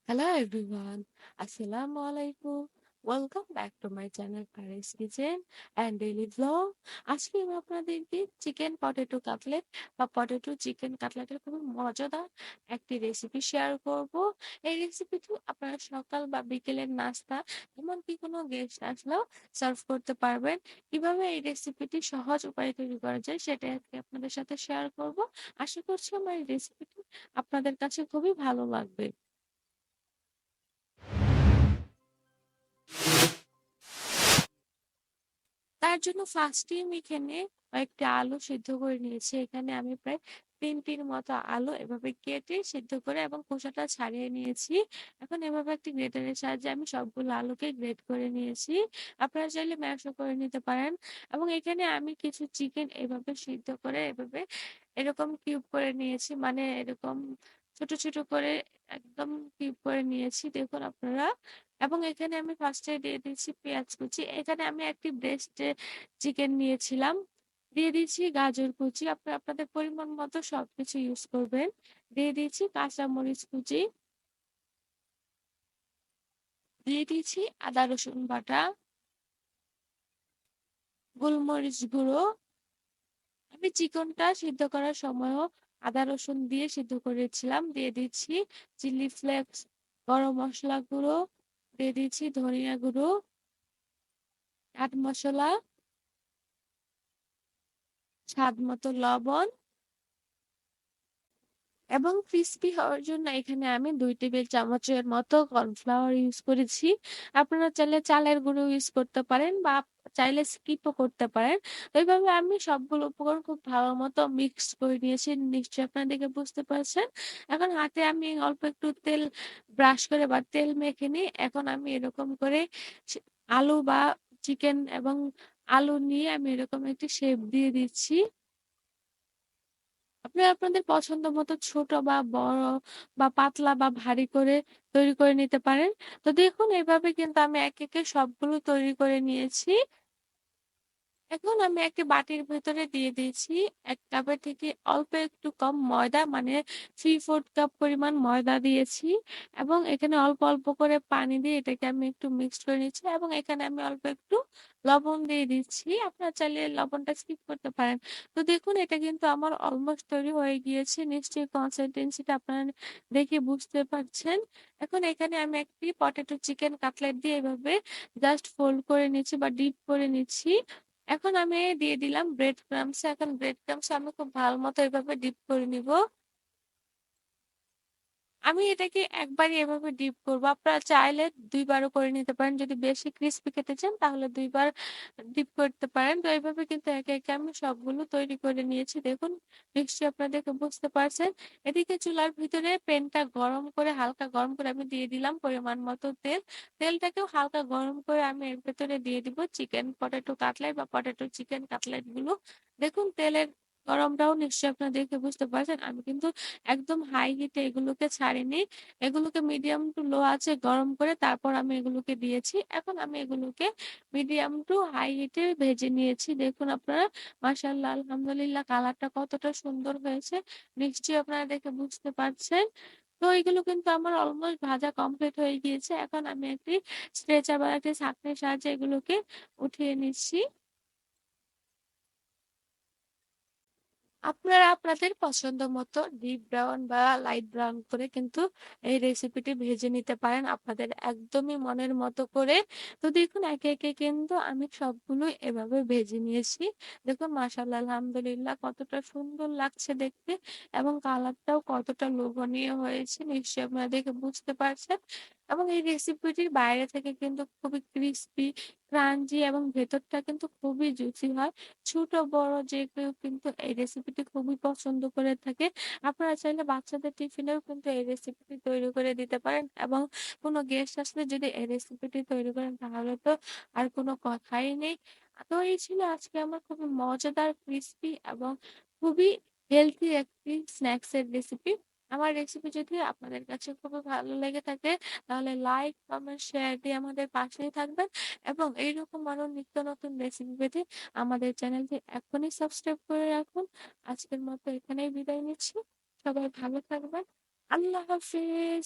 Hello everyone, Assalamu alaikum. Welcome back to my channel Paris Kitchen and Daily Vlog. আজকে আমি আপনাদেরকে chicken potato cutlet বা potato chicken কাটলেটের খুবই মজাদার একটি রেসিপি শেয়ার করব। এই রেসিপিটি আপনারা সকাল বা বিকেলের নাস্তা এমনকি কোনো গেস্ট আসলেও সার্ভ করতে পারবেন। কিভাবে এই রেসিপিটি সহজ উপায়ে তৈরি করা যায় সেটা আজকে আপনাদের সাথে শেয়ার করব। আশা করছি আমার এই রেসিপিটি আপনাদের কাছে খুবই ভালো লাগবে। তার জন্য ফার্স্টে আমি এখানে কয়েকটা আলু সিদ্ধ করে নিয়েছি। এখানে আমি প্রায় ৩টির মতো আলু এভাবে কেটে সিদ্ধ করে এবং খোসাটা ছাড়িয়ে নিয়েছি। এখন এভাবে একটি গ্রেটারের সাহায্যে আমি সবগুলো আলুকে গ্রেট করে নিয়েছি। আপনারা চাইলে ম্যাশও করে নিতে পারেন। এবং এখানে আমি কিছু চিকেন এভাবে সিদ্ধ করে এভাবে এরকম কিউব করে নিয়েছি। মানে এরকম ছোট, ছোট করে একদম কিউব করে নিয়েছি। দেখুন আপনারা। এবং এখানে আমি ফার্স্টে দিয়ে দিচ্ছি পেঁয়াজ কুচি। এখানে আমি একটি ব্রেস্ট চিকেন নিয়েছিলাম। দিয়ে দিচ্ছি গাজর কুচি। আপনারা আপনাদের পরিমাণ মতো সবকিছু ইউজ করবেন। দিয়ে দিচ্ছি কাঁচামরিচ কুচি। দিয়ে দিচ্ছি আদা রসুন বাটা, গোলমরিচ গুঁড়ো। আমি চিকেনটা সিদ্ধ করার সময়ও আদা রসুন দিয়ে সিদ্ধ করেছিলাম। দিয়ে দিচ্ছি চিলি ফ্লেক্স, গরম মসলা গুঁড়ো, দিয়ে দিচ্ছি ধনিয়া গুঁড়ো, চাট মসলা, স্বাদ মতো লবণ এবং ক্রিস্পি হওয়ার জন্য এখানে আমি ২ টেবিল চামচের মতো কর্নফ্লাওয়ার ইউজ করেছি। আপনারা চাইলে চালের গুঁড়ো ইউজ করতে পারেন বা চাইলে স্কিপও করতে পারেন। তো এইভাবে আমি সবগুলো উপকরণ খুব ভালো মতো মিক্স করে নিয়েছি। নিশ্চয়ই আপনারা দেখে বুঝতে পারছেন। এখন হাতে আমি অল্প একটু তেল ব্রাশ করে বা তেল মেখে নিই। এখন আমি এরকম করে সে আলু বা চিকেন এবং আলু নিয়ে আমি এরকম একটি শেপ দিয়ে দিচ্ছি। আপনারা আপনাদের পছন্দ মতো ছোট বা বড় বা পাতলা বা ভারী করে তৈরি করে নিতে পারেন। তো দেখুন এভাবে কিন্তু আমি একে, একে সবগুলো তৈরি করে নিয়েছি। এখন আমি একটা বাটির ভেতরে দিয়ে দিয়েছি ১ কাপের থেকে অল্প একটু কম ময়দা মানে 3/4 কাপ পরিমাণ ময়দা দিয়েছি এবং এখানে অল্প, অল্প করে পানি দিয়ে এটাকে আমি একটু মিক্সড করে নিচ্ছি এবং এখানে আমি অল্প একটু লবণ দিয়ে দিচ্ছি। আপনারা চাইলে লবণটা স্কিপ করতে পারেন। তো দেখুন এটা কিন্তু আমার অলমোস্ট তৈরি হয়ে গিয়েছে। নিশ্চয়ই কনসিস্টেন্সিটা আপনারা দেখে বুঝতে পারছেন। এখন এখানে আমি একটি পটেটো চিকেন কাটলেট দিয়ে এভাবে জাস্ট ফোল্ড করে নিচ্ছি বা ডিপ করে নিচ্ছি। এখন আমি দিয়ে দিলাম ব্রেড ক্রাম্বস। এখন ব্রেড ক্রাম্বস আমি খুব ভালো মতো এভাবে ডিপ করে নিব। আমি এটাকে একবারই এভাবে ডিপ করব। আপনারা চাইলে ২ বারও করে নিতে পারেন। যদি বেশি ক্রিসপি খেতে চান তাহলে ২ বার ডিপ করতে পারেন। তো এভাবে কিন্তু একে, একে আমি সবগুলো তৈরি করে নিয়েছি। দেখুন নিশ্চয়ই আপনারা দেখে বুঝতে পারছেন। এদিকে চুলার ভিতরে প্যানটা গরম করে হালকা গরম করে আমি দিয়ে দিলাম পরিমাণ মতো তেল। তেলটাকেও হালকা গরম করে আমি এর ভেতরে দিয়ে দিব চিকেন পটেটো কাটলেট বা পটেটো চিকেন কাটলেট গুলো। দেখুন তেলের গরমটাও নিশ্চয়ই আপনারা দেখে বুঝতে পারছেন। আমি কিন্তু একদম হাই হিটে এগুলোকে ছাড়িনি। এগুলোকে মিডিয়াম টু লো আঁচে গরম করে তারপর আমি এগুলোকে দিয়েছি। এখন আমি এগুলোকে মিডিয়াম টু হাই হিটে ভেজে নিয়েছি। দেখুন আপনারা মাশাআল্লাহ আলহামদুলিল্লাহ কালারটা কতটা সুন্দর হয়েছে। নিশ্চয়ই আপনারা দেখে বুঝতে পারছেন। তো এগুলো কিন্তু আমার অলমোস্ট ভাজা কমপ্লিট হয়ে গিয়েছে। এখন আমি একটি স্ট্রেচার বা একটি ছাঁকনির সাহায্যে এগুলোকে উঠিয়ে নিচ্ছি। আপনারা আপনাদের পছন্দ মতো ডিপ ব্রাউন বা লাইট ব্রাউন করে কিন্তু এই রেসিপিটি ভেজে নিতে পারেন আপনাদের একদমই মনের মতো করে। তো দেখুন একে, একে কিন্তু আমি সবগুলোই এভাবে ভেজে নিয়েছি। দেখুন মাশাআল্লাহ আলহামদুলিল্লাহ কতটা সুন্দর লাগছে দেখতে এবং কালারটাও কতটা লোভনীয় হয়েছে নিশ্চয়ই আপনারা দেখে বুঝতে পারছেন। এবং এই রেসিপিটির বাইরে থেকে কিন্তু খুবই ক্রিসপি, ক্রাঞ্চি এবং ভেতরটা কিন্তু খুবই জুসি হয়। ছোট বড় যে কেউ কিন্তু এই রেসিপিটি খুবই পছন্দ করে থাকে। আপনারা চাইলে বাচ্চাদের টিফিনেও কিন্তু এই রেসিপিটি তৈরি করে দিতে পারেন এবং কোনো গেস্ট আসলে যদি এই রেসিপিটি তৈরি করেন তাহলে তো আর কোনো কথাই নেই। তো এই ছিল আজকে আমার খুবই মজাদার, ক্রিসপি এবং খুবই হেলথি একটি স্ন্যাকস এর রেসিপি। আমার রেসিপি যদি আপনাদের কাছে খুবই ভালো লেগে থাকে তাহলে লাইক, কমেন্ট, শেয়ার দিয়ে আমাদের পাশেই থাকবেন এবং এইরকম আরো নিত্য নতুন রেসিপি পেতে আমাদের চ্যানেলটি এখনই সাবস্ক্রাইব করে রাখুন। আজকের মতো এখানেই বিদায় নিচ্ছি। সবাই ভালো থাকবেন। আল্লাহ হাফিজ।